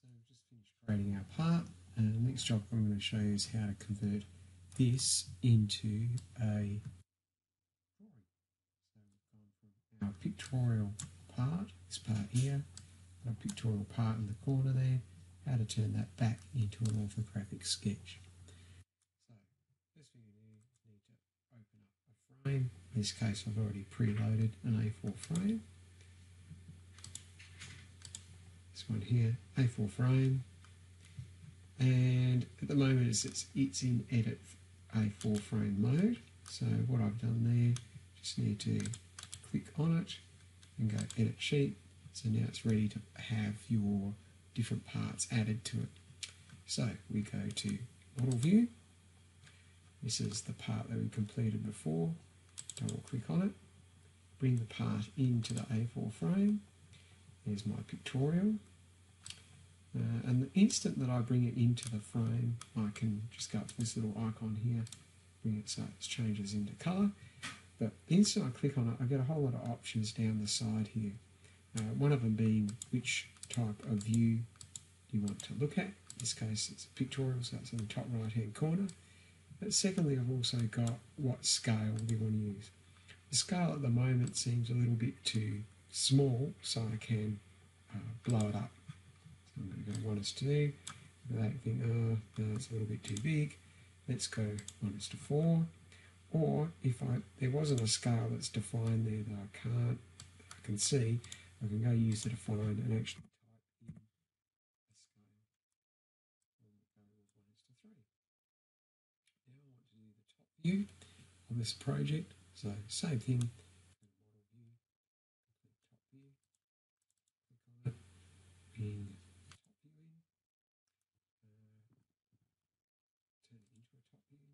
So we've just finished creating our part, and the next job I'm going to show you is how to convert this into a drawing. So we've gone from our pictorial part, this part here, a pictorial part in the corner there, how to turn that back into an orthographic sketch. So first thing you need to open up a frame. In this case I've already preloaded an A4 frame. This one here, A4 frame, and at the moment it's in edit A4 frame mode. So what I've done there, just need to click on it and go edit sheet. So now it's ready to have your different parts added to it. So we go to model view. This is the part that we completed before. Double click on it, bring the part into the A4 frame. There's my pictorial. And the instant that I bring it into the frame, I can just go up to this little icon here, bring it so it changes into colour. But the instant I click on it, I get a whole lot of options down the side here. One of them being which type of view you want to look at. In this case it's a pictorial, so it's in the top right hand corner. But secondly, I've also got what scale you want to use. The scale at the moment seems a little bit too small, so I can blow it up. So I'm going to go 1:2. Without thinking, no, it's a little bit too big. Let's go 1:4. Or if there wasn't a scale that's defined there that I can see, I can go use the define and actually type in a scale. And go 1:3. Now I want to do the top view of this project. So same thing. Model view, complete top view. Click on it, bring the top view in, turn it into a top view,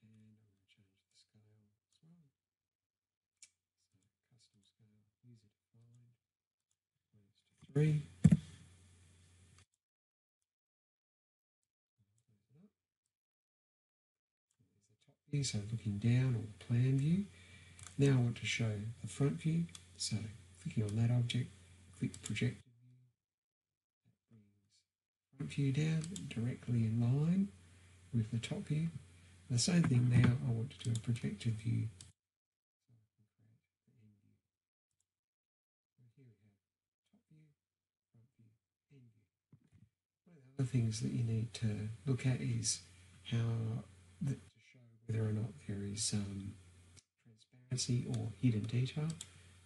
and I'm going to change the scale as well. So custom scale, user defined, 1:3. So looking down, or plan view. Now I want to show the front view, so clicking on that object, click projected view. That brings front view down directly in line with the top view. The same thing now, I want to do a projected view. So I can create the end view. So here we have top view, front view, end view. One of the other things that you need to look at is how to show whether or not there is transparency or hidden detail.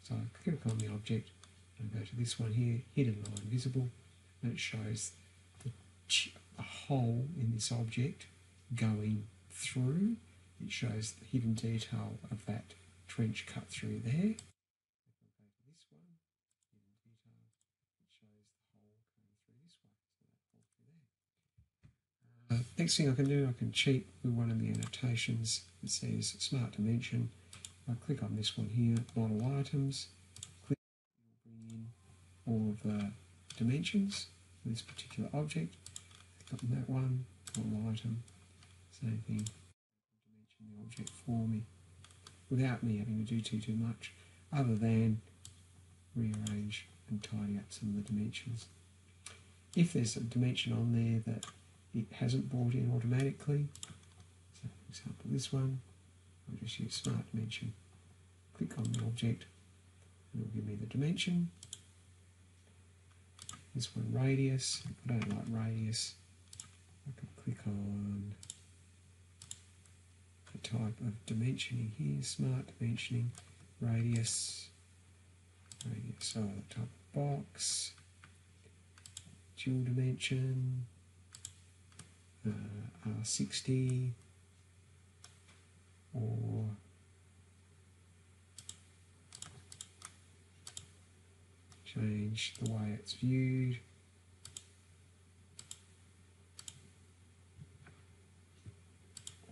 So I click on the object and go to this one here, hidden line visible, and it shows a hole in this object going through. It shows the hidden detail of that trench cut through there. If I go to this one, hidden detail, it shows the hole coming through this way, so that hole through there. Next thing I can do, I can cheat with one of the annotations that says Smart Dimension. I click on this one here, Model Items, click, it will bring in all of the dimensions for this particular object. Click on that one, Model Item, same thing, dimension the object for me, without me having to do too much, other than rearrange and tidy up some of the dimensions. If there's a dimension on there that it hasn't brought in automatically, so for example this one, I'll just use Smart Dimension, click on the object and it will give me the dimension. This one radius, if I don't like radius, I can click on the type of dimensioning here, Smart Dimensioning, radius, so the type of box, dual dimension, R60, or change the way it's viewed.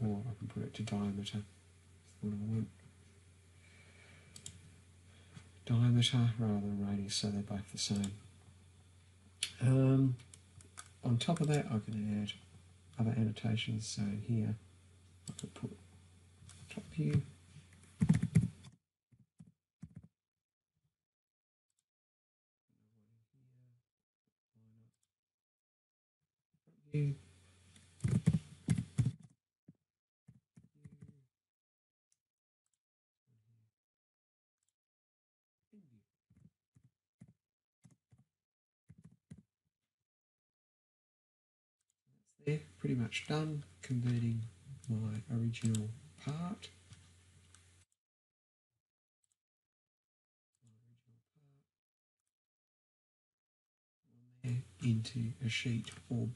Or I can put it to diameter. That's what I want. Diameter rather than radius, so they're both the same. On top of that, I can add other annotations. So here, I could put top view. view, there, pretty much done converting my original part. Into a sheet or